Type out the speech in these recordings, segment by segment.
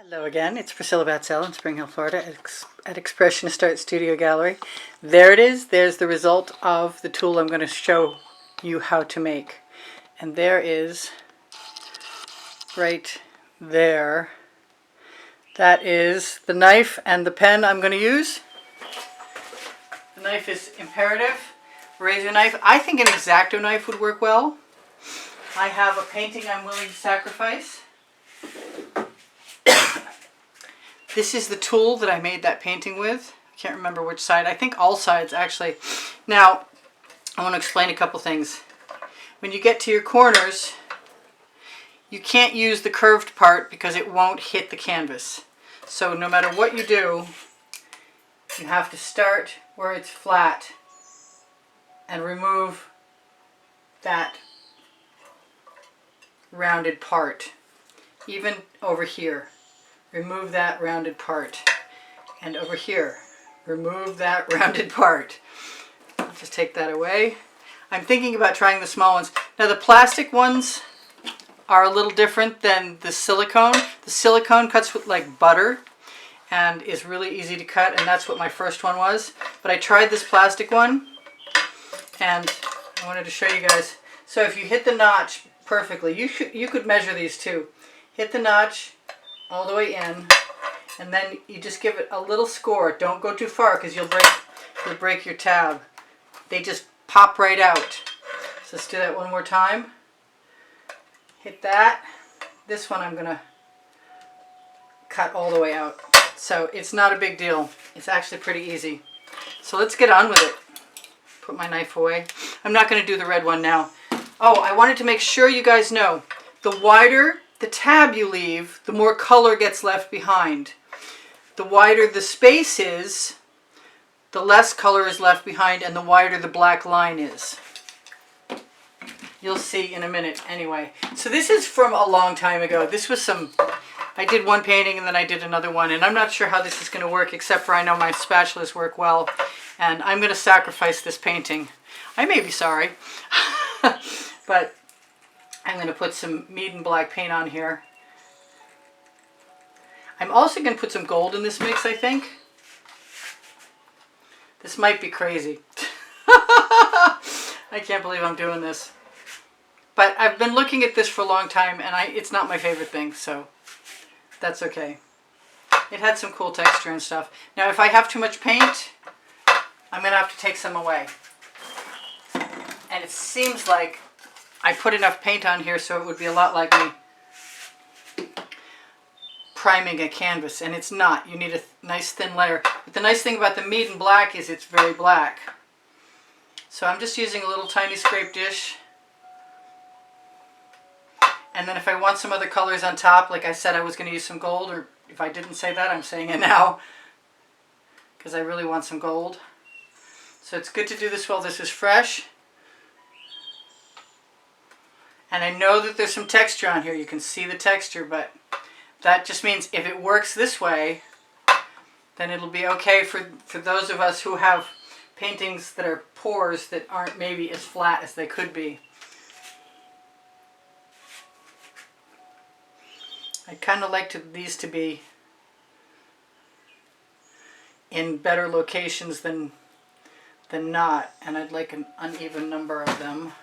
Hello again, it's Priscilla Batzell in Spring Hill, Florida at Expressionist Art Studio Gallery. There it is, there's the result of the tool I'm going to show you how to make. And there is, right there, that is the knife and the pen I'm going to use. The knife is imperative, razor knife. I think an X-Acto knife would work well. I have a painting I'm willing to sacrifice. This is the tool that I made that painting with. I can't remember which side. I think all sides, actually. Now, I want to explain a couple things. When you get to your corners, you can't use the curved part because it won't hit the canvas. So no matter what you do, you have to start where it's flat and remove that rounded part. Even over here. Remove that rounded part. And over here, remove that rounded part. I'll just take that away. I'm thinking about trying the small ones. Now the plastic ones are a little different than the silicone. The silicone cuts with like butter and is really easy to cut, and that's what my first one was. But I tried this plastic one and I wanted to show you guys. So if you hit the notch perfectly, you could measure these too. Hit the notch all the way in, and then you just give it a little score. Don't go too far because you'll break your tab. They just pop right out. So let's do that one more time. Hit that. This one I'm going to cut all the way out. So it's not a big deal. It's actually pretty easy. So let's get on with it. Put my knife away. I'm not going to do the red one now. Oh, I wanted to make sure you guys know, the wider the tab you leave, the more color gets left behind. The wider the space is, the less color is left behind, and the wider the black line is. You'll see in a minute anyway. So this is from a long time ago. This was I did one painting and then I did another one, and I'm not sure how this is going to work, except for I know my spatulas work well, and I'm going to sacrifice this painting. I may be sorry, but I'm going to put some Meeden black paint on here. I'm also going to put some gold in this mix, I think. This might be crazy. I can't believe I'm doing this. But I've been looking at this for a long time, and it's not my favorite thing, so that's okay. It had some cool texture and stuff. Now, if I have too much paint, I'm going to have to take some away. And it seems like I put enough paint on here so it would be a lot like me priming a canvas, and it's not. You need a nice thin layer. But the nice thing about the Meeden black is it's very black. So I'm just using a little tiny scrape dish. And then if I want some other colors on top, like I said I was going to use some gold, or if I didn't say that, I'm saying it now, because I really want some gold. So it's good to do this while this is fresh. And I know that there's some texture on here. You can see the texture, but that just means if it works this way, then it'll be okay for those of us who have paintings that are pours that aren't maybe as flat as they could be. I kind of like these to be in better locations than not, and I'd like an uneven number of them.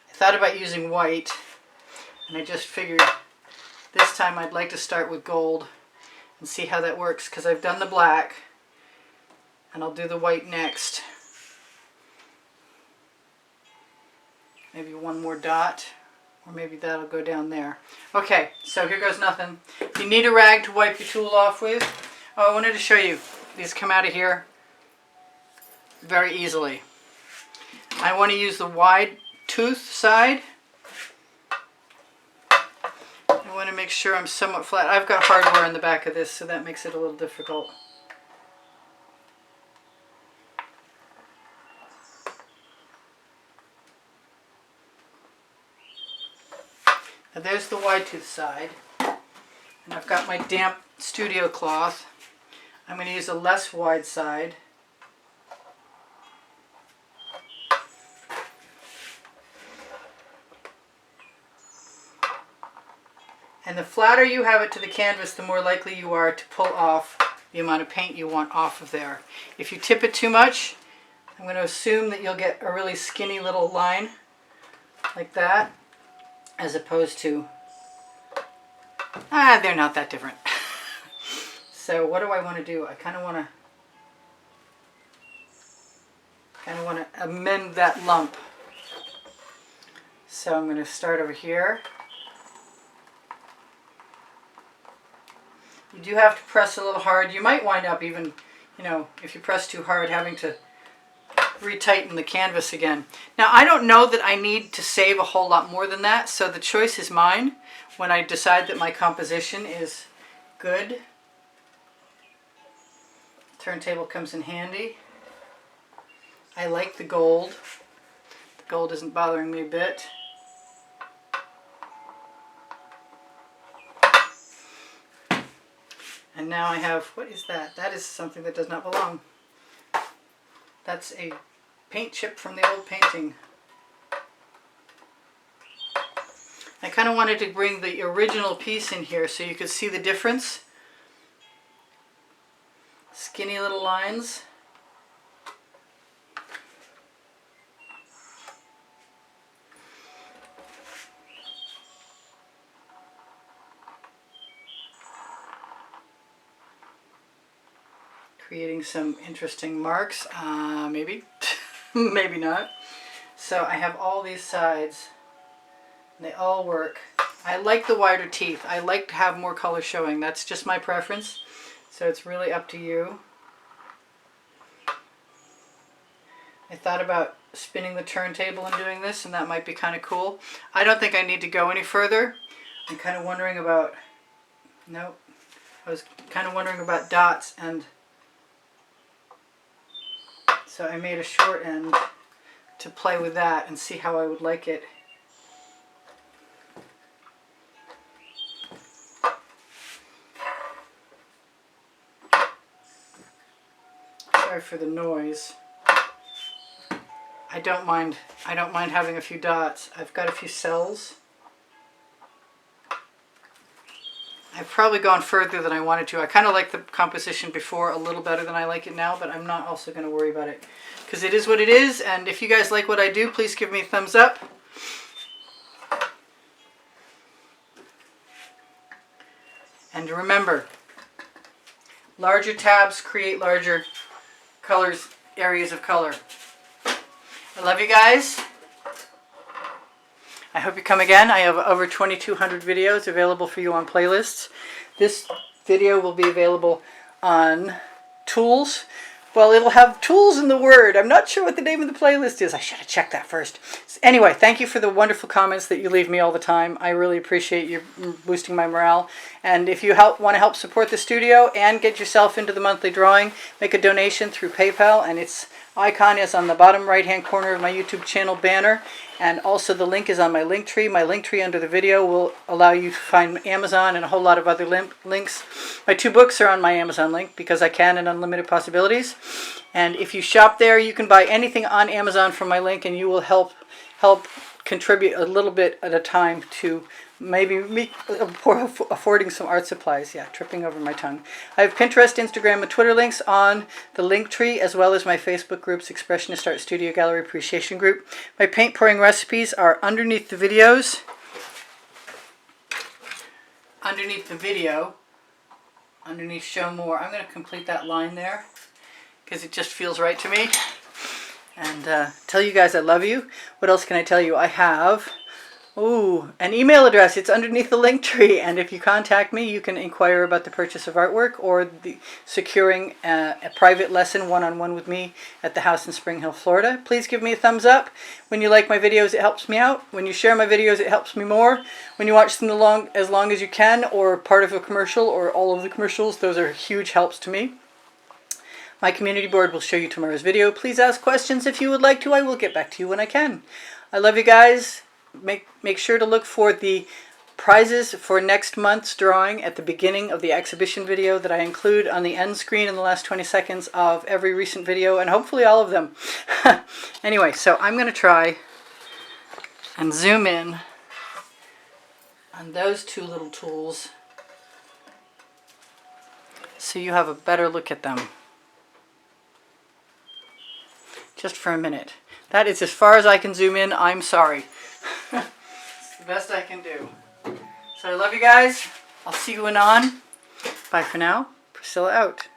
I thought about using white, and I just figured this time I'd like to start with gold and see how that works, because I've done the black and I'll do the white next. Maybe one more dot, or maybe that'll go down there. Okay, so here goes nothing. You need a rag to wipe your tool off with. Oh, I wanted to show you. These come out of here very easily. I want to use the wide tooth side. I want to make sure I'm somewhat flat. I've got hardware in the back of this, so that makes it a little difficult. Now there's the wide tooth side, and I've got my damp studio cloth. I'm going to use a less wide side. And the flatter you have it to the canvas, the more likely you are to pull off the amount of paint you want off of there. If you tip it too much, I'm going to assume that you'll get a really skinny little line like that, as opposed to, they're not that different. So what do I want to do? I kind of want to amend that lump. So I'm going to start over here. You do have to press a little hard. You might wind up even, if you press too hard, having to retighten the canvas again. Now, I don't know that I need to save a whole lot more than that, so the choice is mine when I decide that my composition is good. Turntable comes in handy. I like the gold. The gold isn't bothering me a bit. And now I have, what is that? That is something that does not belong. That's a paint chip from the old painting. I kind of wanted to bring the original piece in here so you could see the difference. Skinny little lines. Creating some interesting marks, maybe, maybe not. So I have all these sides, and they all work. I like the wider teeth. I like to have more color showing. That's just my preference, so it's really up to you. I thought about spinning the turntable and doing this, and that might be kind of cool. I don't think I need to go any further. I'm kind of wondering about, nope, I was kind of wondering about dots, and so I made a short end to play with that and see how I would like it. Sorry for the noise. I don't mind having a few dots. I've got a few cells. I've probably gone further than I wanted to. I kind of like the composition before a little better than I like it now, but I'm not also going to worry about it because it is what it is. And if you guys like what I do, please give me a thumbs up. And remember, larger tabs create larger colors, areas of color. I love you guys. I hope you come again. I have over 2,200 videos available for you on playlists. This video will be available on tools. Well, it'll have tools in the word. I'm not sure what the name of the playlist is. I should have checked that first. Anyway, thank you for the wonderful comments that you leave me all the time. I really appreciate you boosting my morale. And if you want to help support the studio and get yourself into the monthly drawing, make a donation through PayPal, and its icon is on the bottom right-hand corner of my YouTube channel banner. And also the link is on my link tree. My link tree under the video will allow you to find Amazon and a whole lot of other links. My 2 books are on my Amazon link because I can and Unlimited Possibilities. And if you shop there, you can buy anything on Amazon from my link, and you will help contribute a little bit at a time to maybe affording some art supplies. Yeah, tripping over my tongue. I have Pinterest, Instagram, and Twitter links on the link tree, as well as my Facebook groups, Expressionist Art Studio Gallery Appreciation Group. My paint pouring recipes are underneath the videos. Underneath the video, underneath Show More. I'm going to complete that line there because it just feels right to me. And tell you guys I love you. What else can I tell you? I have an email address. It's underneath the link tree, and if you contact me, you can inquire about the purchase of artwork or the securing a private lesson one-on-one with me at the house in Spring Hill, Florida. Please give me a thumbs up. When you like my videos, it helps me out. When you share my videos, it helps me more. When you watch them as long as you can, or part of a commercial, or all of the commercials, those are huge helps to me. My community board will show you tomorrow's video. Please ask questions if you would like to. I will get back to you when I can. I love you guys. Make sure to look for the prizes for next month's drawing at the beginning of the exhibition video that I include on the end screen in the last 20 seconds of every recent video, and hopefully all of them. Anyway, so I'm going to try and zoom in on those two little tools so you have a better look at them. Just for a minute. That is as far as I can zoom in. I'm sorry. It's the best I can do. So I love you guys. I'll see you anon. Bye for now. Priscilla out.